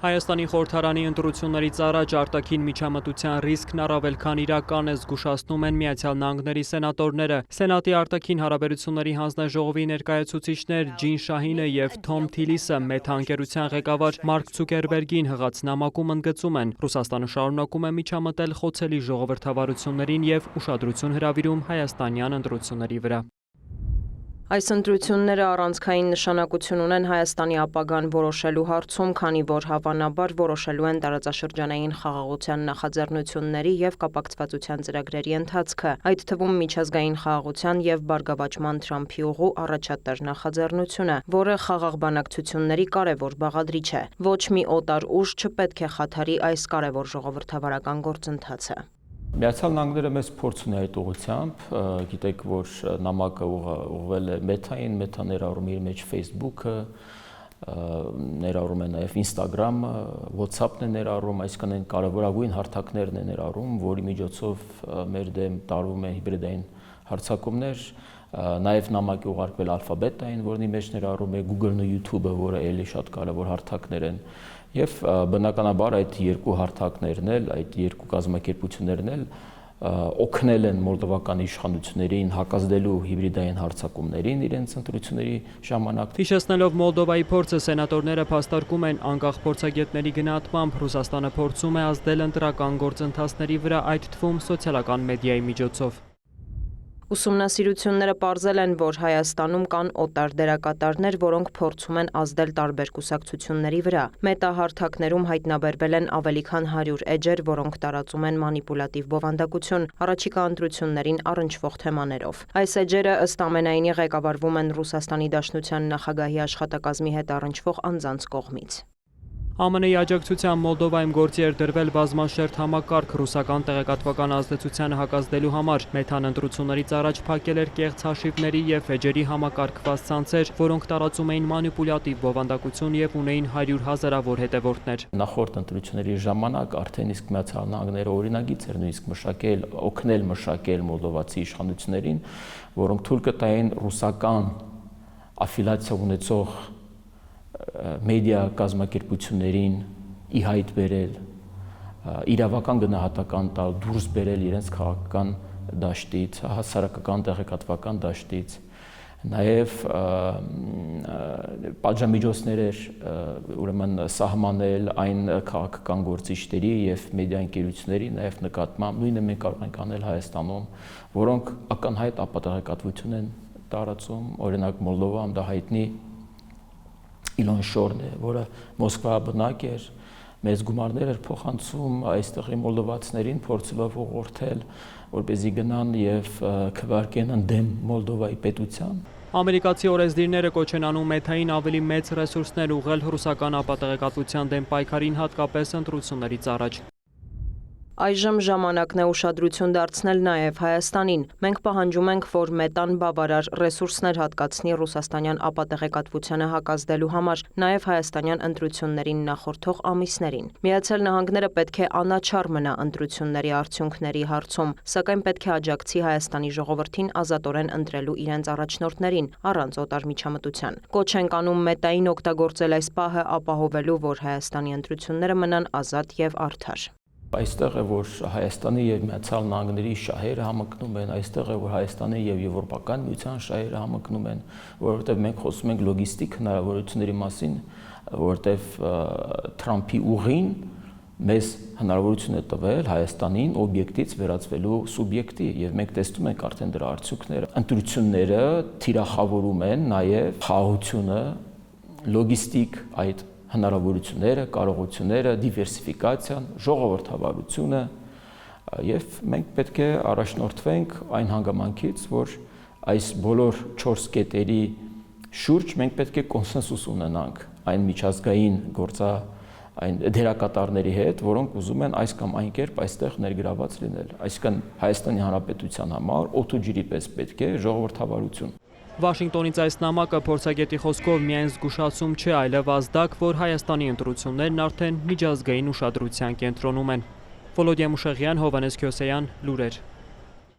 Հայաստանի խորհրդարանի ընտրություններից առաջ արտաքին միջամտության ռիսկն առավել քան իրական է, զգուշացնում են Միացյալ Նահանգների սենատորները։ Սենատի արտաքին հարաբերությունների հանձնաժողովի ներկայացուցիչներ Ջին Շահինը և Թոմ Թիլիսը Մեթա ընկերության ղեկավար Մարկ Ցուկերբերգին հղած նամակում ընդգծում են, Ռուսաստանը շարունակում է միջամտել խոցելի ժողովրդավարություններին և ուշադրություն հրավիրում հայաստանյան ընտրությունների վրա։ Այս ընտրությունները առանցքային նշանակություն ունեն Հայաստանի ապագան որոշելու հարցում, քանի որ հավանաբար որոշելու են տարածաշրջանային խաղաղության նախաձեռնությունների և կապակցվածության ծրագրերի ընթացքը, այդ թվում միջազգային խաղաղության և բարգավաճման Թրամփի ուղու առաջատար նախաձեռնությունը, որը խաղաղ բանակցությունների կարևոր բաղադրիչ է։ Ոչ մի օտար ուժ չպետք է խաթարի այս կարևոր ժողովրդավարական գործընթացը։ Միացյալ Նահանգները մեծ փորձ ունի այդ ուղղությամբ, գիտեք, որ նամակը ուղղվել է Մեթային, Մեթա ներառում իր մեջ Facebook-ը, ներառում է նաև Instagram-ը, WhatsApp-ն է ներառում, այսինքն այն կարևորագույն հարթակներն է ներառում, որի միջոցով մեր դեմ տարվում են հիբրիդային հարձակումներ, նաև նամակի ուղարկվել ալֆաբետային, որի մեջ ներառում է Google-ն ու YouTube-ը, որը էլի շատ կարևոր հարթակներ են, եւ բնականաբար այդ երկու հարթակներն էլ, այդ երկու կազմակերպություններն էլ օգնել են մոլդովական իշխանություններին հակազդելու հիբրիդային հարձակումներին իրենց ընտրությունների ժամանակ։ Հիշեցնելով Մոլդովայի փորձը, սենատորները փաստարկում են անկախ փորձագետների գնահատմամբ Ռուսաստանը փորձում է ազդել ընտրական գործընթացների վրա, այդ թվում սոցիալական մեդիայի միջոցով։ Ուսումնասիրությունները պարզել են, որ Հայաստանում կան օտար դերակատարներ, որոնք փորձում են ազդել տարբեր կուսակցությունների վրա։ Մեթա հարթակներում հայտնաբերվել են ավելի քան 100 էջեր, որոնք տարածում են մանիպուլատիվ բովանդակություն առաջիկա ընտրություններին առնչվող թեմաներով։ Այս էջերը ըստ ամենայնի ղեկավարվում են Ռուսաստանի Դաշնության նախագահի աշխատակազմի հետ առնչվող անձանց կողմից։ ԱՄՆ-ի աջակցությամբ Մոլդովայում գործի էր դրվել բազմաշերտ համակարգ ռուսական տեղեկատվական ազդեցությանը հակազդելու համար։ Մեթան ընտրություններից առաջ փակել էր կեղծ հաշիվների և էջերի համակարգված ցանցեր, որոնք տարածում էին մանիպուլատիվ բովանդակություն և ունեին 100 հազարավոր հետևորդներ։ Նախորդ ընտրությունների ժամանակ արդեն իսկ Միացյալ Նահանգները օրինագիծ էր նույնիսկ օգնել մշակել մոլդովացի իշխանություններին, որոնք թույլ կտային ռուսական աֆիլիացիա ունեցող մեդիա կազմակերպություններին ի հայտ բերել, իրավական գնահատական տալ, դուրս բերել իրենց քաղաքական դաշտից, հասարակական տեղեկատվական դաշտից, նաև պատժամիջոցներ էր ուրեմն սահմանել այն քաղաքական գործիչների եւ մեդիա ընկերությունների նաև նկատմամբ, նույնը մենք կարող ենք անել Հայաստանում, որոնք ակնհայտ ապատեղեկատվություն են տարածում, օրինակ Մոլդովայում դա հայտնի Իլոն Շորն է, որը Մոսկվա բնակ էր, մեծ գումարներ էր փոխանցում այստեղի մոլդովացիներին, փորձելով ուղղորդել, որպեսզի գնան եւ քվեարկեն ընդդեմ Մոլդովայի պետության։ Ամերիկացի օրենսդիրները կոչ են անում Մեթային ավելի մեծ ռեսուրսներ ուղղել ռուսական ապատեղեկատվության դեմ պայքարին, հատկապես ընտրություններից առաջ։ Այժմ ժամանակն է ուշադրություն դարձնել նաև Հայաստանին։ Մենք պահանջում ենք, որ Մեթան բավարար ռեսուրսներ հատկացնի ռուսաստանյան ապատեղեկատվությանը հակազդելու համար, նաև հայաստանյան ընտրություններին նախորդող ամիսներին։ Միացյալ Նահանգները պետք է անաչառ մնա ընտրությունների արդյունքների հարցում, սակայն պետք է աջակցի Հայաստանի ժողովրդին ազատորեն ընտրելու իրենց առաջնորդներին, առանց օտար միջամտության։ Կոչ ենք անում Մեթային օգտագործել այս պահը ապահովելու, որ Հայաստանի ընտրությունները մնան ազատ և արդար։ Այստեղ է, որ Հայաստանի եւ Միացյալ Նահանգների շահերը համընկնում են, այստեղ է, որ Հայաստանի եւ Եվրոպական միության շահերը համընկնում են, որովհետեւ մենք խոսում ենք լոգիստիկ հնարավորությունների մասին, որովհետեւ Թրամփի ուղին մեզ հնարավորություն է տվել Հայաստանին օբյեկտից վերածվելու սուբյեկտի եւ մենք տեսնում ենք արդեն դրա արդյունքները։ Ընտրությունները թիրախավորում են նաեւ խաղաղությունը, լոգիստիկ այդ հնարավորությունները, կարողությունները, դիվերսիֆիկացիան, ժողովրդավարությունը եւ մենք պետք է առաջնորդվենք այն հանգամանքից, որ այս բոլոր 4 կետերի շուրջ մենք պետք է կոնսենսուս ունենանք այն միջազգային այն դերակատարների հետ, որոնք ուզում են այս կամ այն կերպ այստեղ ներգրաված լինել։ Այսինքն Հայաստանի Հանրապետության համար օդուջրի պես պետք է ժողովրդավարություն։ Վաշինգտոնից այս նամակը փորձագետի խոսքով միայն զգուշացում չէ, այլև ազդակ, որ Հայաստանի ընտրություններն արդեն միջազգային ուշադրության կենտրոնում են։ Վոլոդիա Մուշեղյան, Հովհաննես Քյոսեյան, լուրեր։